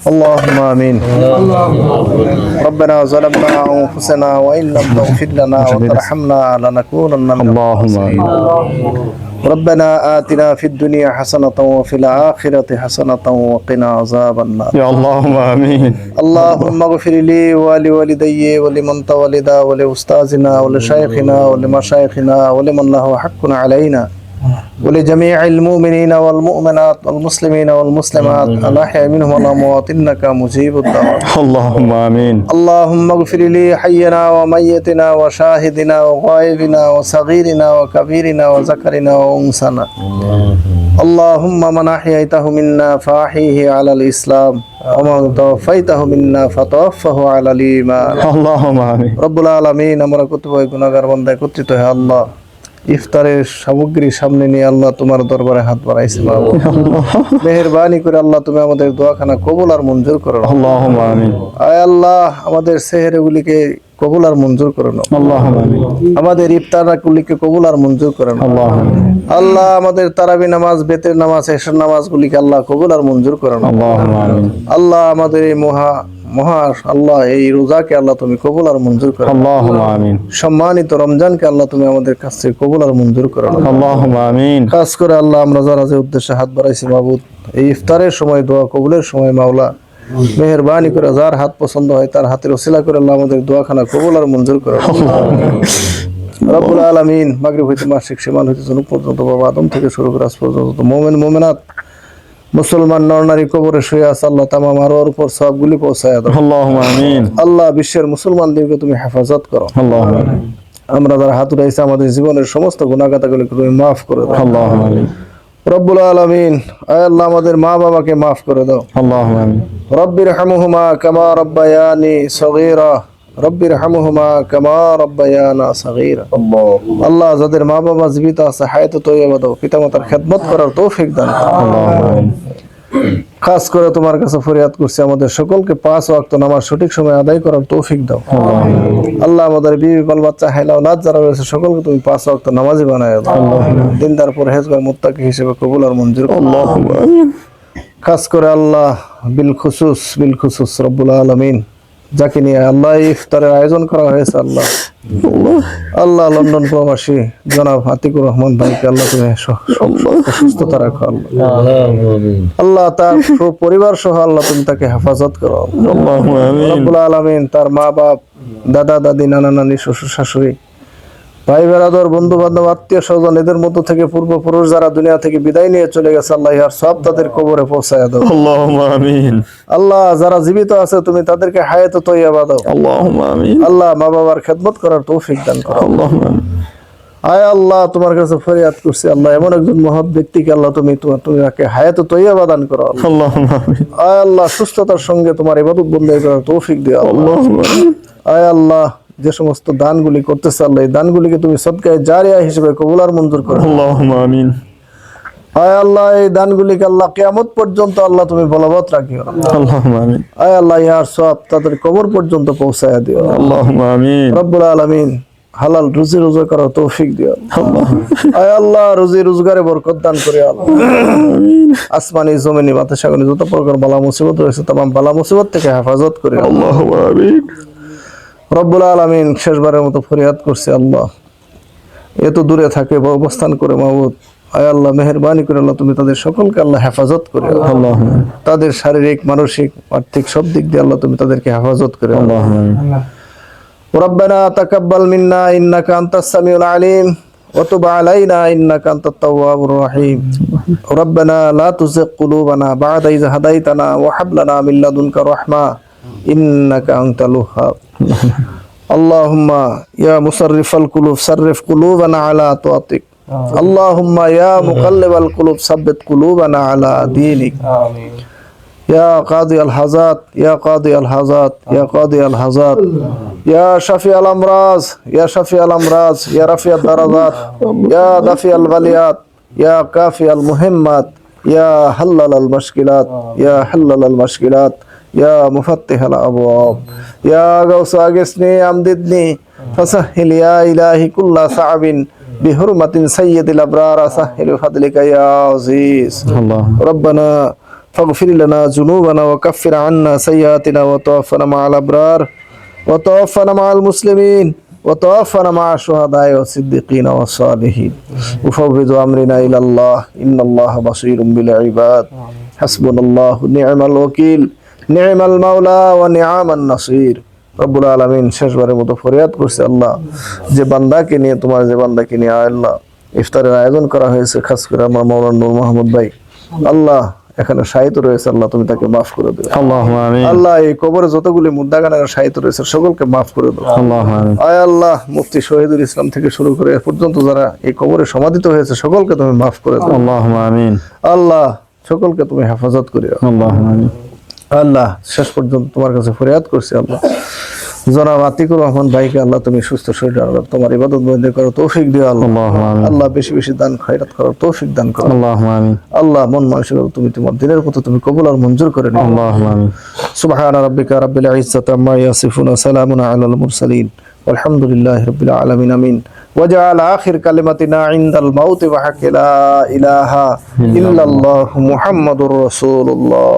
اللهم آمين. ربنا ظلمنا أنفسنا وإن لم تغفر لنا وترحمنا لنكونن من الخاسرين. ربنا آتنا في الدنيا حسنة وفي الآخرة حسنة وقنا عذاب النار. يا اللهم آمين. اللهم اغفر لي ولوالدي ولمن تولد ولأستاذنا ولشيخنا ولمشايخنا ولمن له حق علينا ولجميع المؤمنين والمؤمنات والمسلمين والمسلمات الأحياء منهم والأموات إنك مجيب الدعوات. اللهم آمين. اللهم اغفر لي حينا وميتنا وشاهدنا وغائبنا وصغيرنا وكبيرنا وذكرنا وأنثانا. اللهم من أحييته منا فأحيه على الإسلام ومن توفيته منا فتوفه على الإيمان. اللهم آمين. رب العالمين আমরা কতিপয় গুনাহগার বান্দা একত্রিত হয়ে আল্লাহ ইফতারের সামগ্রী সামনে নিয়ে আল্লাহ তোমার দরবারে হাত বাড়াইছি বাবা। মেহেরবানি করে আল্লাহ তুমি আমাদের দোয়াখানা কবুল আর মঞ্জুর করো। اللهم آمين. আয় আল্লাহ আমাদের সেহরেগুলিকে কবুল আর মঞ্জুর করে নাও। اللهم آمين. আমাদের ইফতারগুলিকে কবুল আর মঞ্জুর করে নাও। اللهم آمين. আল্লাহ আমাদের তারাবি নামাজ বেতের নামাজ এশার নামাজগুলিকে আল্লাহ কবুল আর মঞ্জুর করে নাও। اللهم آمين. আল্লাহ আমাদের এই মহা আল্লাহ এই রোজাকে আল্লাহ তুমি কবুল আর মঞ্জুর করো। اللهم آمين. সম্মানিত রমজানকে আল্লাহ তুমি আমাদের কাছ থেকে কবুল আর মঞ্জুর করো। اللهم آمين. খাস করে আল্লাহ আমরা যারা যে উদ্দেশ্যে হাত বাড়াইছি মাবুদ এই ইফতারের সময় দোয়া কবুলের সময় মাওলা মেহেরবানি করে যার হাত পছন্দ হয় তার হাতের ওসিলা করে আল্লাহ আমাদের দোয়াখানা কবুল আর মঞ্জুর করো। রব্বুল আলামিন মাগরিব হইতে মাসিক সীমান হইতে জনক পর্যন্ত বাবা আদম থেকে শুরু করে আজ পর্যন্ত মুমিন মুমিনাত মুসলমান নরনারী কবরে শুয়ে আছে আল্লাহ তামাম আরওয়ার উপর সওয়াবগুলি পৌঁছায় দাও। اللهم آمين. আল্লাহ বিশ্বের মুসলমানদেরকে তুমি হেফাজত করো। اللهم آمين. আমরা যারা হাত উঠাইছি আমাদের জীবনের সমস্ত গুনাহগাতাগুলিকে তুমি মাফ করে দাও। اللهم آمين. রব্বুল আলামিন আয় আল্লাহ আমাদের মা বাবাকে মাফ করে দাও। اللهم آمين. রব্বিরহামহুমা কামা রাব্বায়ানি সগীরা রব্বিরহামহুমা কামা রাব্বায়ানা সগীরা। আল্লাহ যাদের মা বাবা জীবিত আছে হায়াতে তয়্যিবা দাও, পিতামাতার খেদমত করার তৌফিক দান করো। اللهم آمين. খাস করে তোমার কাছে ফরিয়াদ করছি আমাদের সকলকে 5 ওয়াক্ত নামাজ সঠিক সময়ে আদায় করার তৌফিক দাও। আল্লাহ আমাদের বিবি বাল বাচ্চা হাইলা ওলাদ যারা রয়েছে সকলকে তুমি 5 ওয়াক্ত নামাজি বানায় দাও। দিনদার পরহেজগার মুত্তাকি হিসেবে কবুল আর মঞ্জুর করো। اللهم آمين. খাস করে আল্লাহ বিল খুসুস রব্বুল আলামিন যাকে নিয়ে আল্লাহ ইফতারের আয়োজন করা হয়েছে আল্লাহ লন্ডন প্রবাসী জনাব আতিকুর রহমান ভাইকে আল্লাহ তুমি সুস্থতা রাখো আল্লাহ তার পরিবার সহ আল্লাহ তুমি তাকে হেফাজত করো। اللهم آمين. রব্বুল আলামিন তার মা বাপ দাদা দাদি নানা নানি শ্বশুর শাশুড়ি ভাই বেরাদর বন্ধু বান্ধব আত্মীয় স্বজন এদের মধ্য থেকে পূর্বপুরুষ যারা দুনিয়া থেকে বিদায় নিয়ে চলে গেছে আল্লাহ ইহার সব তাদের কবরে পৌঁছায় দাও। اللهم آمين. আল্লাহ যারা জীবিত আছে তুমি তাদেরকে হায়াতে তয়্যিবা দাও। اللهم آمين. আল্লাহ মা বাবার খেদমত করার তৌফিক দান করো। اللهم آمين. আয় আল্লাহ তোমার কাছে ফরিয়াদ করছি আল্লাহ এমন একজন মহৎ ব্যক্তিকে আল্লাহ তুমি তাকে হায়াতে তয়্যিবা দান করো। اللهم آمين. আয় আল্লাহ সুস্থতার সঙ্গে তোমার ইবাদত বন্দেগী করার তৌফিক দিও। اللهم آمين. আয় আল্লাহ যে সমস্ত দানগুলি করতেছে আল্লাহ এই দানগুলিকে তুমি সদকায়ে জারিয়া হিসেবে কবুল আর মঞ্জুর করো। اللهم آمين. আয় আল্লাহ এই দানগুলিকে আল্লাহ কিয়ামত পর্যন্ত আল্লাহ তুমি বলবৎ রাখিও। اللهم آمين. আয় আল্লাহ ইহার সব তাদের কবর পর্যন্ত পৌঁছায়া দিও। اللهم آمين. রব্বুল আলামিন হালাল রুজি রোজগার করার তৌফিক দিও। আয় আল্লাহ রুজি রোজগারে বরকত দান করে আল্লাহ আসমানি জমিনি মাথা সাগরে যত প্রকার বালা মুসিবত রয়েছে तमाम বালা মুসিবত থেকে হেফাজত করে اللهم آمين. রব্বুল আলামিন শেষবারের মতো ফরিয়াদ করছি আল্লাহ এত দূরে থাকে বা অবস্থান করে মাবুদ আয় আল্লাহ মেহেরবানি করে আল্লাহ তুমি তাদের সকলকে আল্লাহ হেফাজত করে اللهم آمين. তাদের শারীরিক মানসিক আর্থিক সব দিক দিয়ে আল্লাহ তুমি তাদেরকে হেফাজত করে اللهم آمين. ربنا تقبل منا إنك أنت السميع العليم وتب علينا إنك أنت التواب الرحيم ربنا لا تزغ قلوبنا بعد إذ هديتنا وهب لنا من لدنك رحمة إنك أنت الوهاب اللهم يا مصرف القلوب صرف قلوبنا على طاعتك اللهم يا مقلب القلوب ثبت قلوبنا على دينك يا قاضي الحاجات يا قاضي الحاجات يا قاضي الحاجات يا شفيع الأمراض يا شفيع الأمراض يا رفيع الدرجات يا دافع البليات يا كافي المهمات يا حلل المشكلات يا حلل المشكلات يا مفتح الأبواب يا غوث أغثني أمددني فسهل يا إلهي كل صعب بحرمة سيد الأبرار سهل بفضلك يا عزيز الله. ربنا فاغفر لنا ذنوبنا وكفر عنا سيئاتنا وتوفنا مع الأبرار وتوفنا مع المسلمين وتوفنا مع الشهداء والصديقين والصالحين وفوض أمرنا إلى الله إن الله بصير بالعباد حسبنا الله نعم الوكيل نعم المولى ونعم النصير রব্বুল আলামিন শেষবারের মতো ফরিয়াদ করছে আল্লাহ, যে বান্দাকে নিয়ে তোমার যে বান্দাকে নিয়ে আল্লাহ ইফতারের আয়োজন করা হয়েছে, খাস করে আমার মাওলানা নূর মাহমুদ ভাই, আল্লাহ এখানে শায়িত রয়েছে, আল্লাহ তুমি তাকে মাফ করে দেবে। اللهم آمين আল্লাহ এই কবরে যতগুলি মুর্দাগানের শায়িত রয়েছে সকলকে মাফ করে দেবে। اللهم آمين আয় আল্লাহ, মুফতি শহীদুল ইসলাম থেকে শুরু করে এ পর্যন্ত যারা এই কবরে সমাধিত হয়েছে সকলকে তুমি মাফ করে দাও। اللهم آمين আল্লাহ সকলকে তুমি হেফাজত করিও। اللهم آمين আল্লাহ শেষ পর্যন্ত তোমার কাছে ফরিয়াদ করছি আল্লাহ, জনাব আতিকুর রহমান ভাইকে আল্লাহ তুমি সুস্থ শরীর আল্লাহ তোমার ইবাদত বন্দী করো, তৌফিক দিও আল্লাহ। اللهم آمين আল্লাহ বেশি বেশি দান খয়রাত করার তৌফিক দান করো اللهم آمين আল্লাহ। মন মানসিকতা তুমি তোমার দিনের মতো তুমি কবুল আর মঞ্জুর করে নিও। اللهم آمين সুবহান রাব্বিকা রাব্বিল ইজ্জাতি আম্মা ইয়াসিফুন ওয়া সালামুন আলাল মুরসালিন ওয়ালহামদুলিল্লাহি রাব্বিল আলামিন আমিন। ওয়াজআল আখির কালিমাতিনা ইনদাল মাউতি ওয়া হাক্কা লা ইলাহা ইল্লাল্লাহু মুহাম্মাদুর রাসূলুল্লাহ।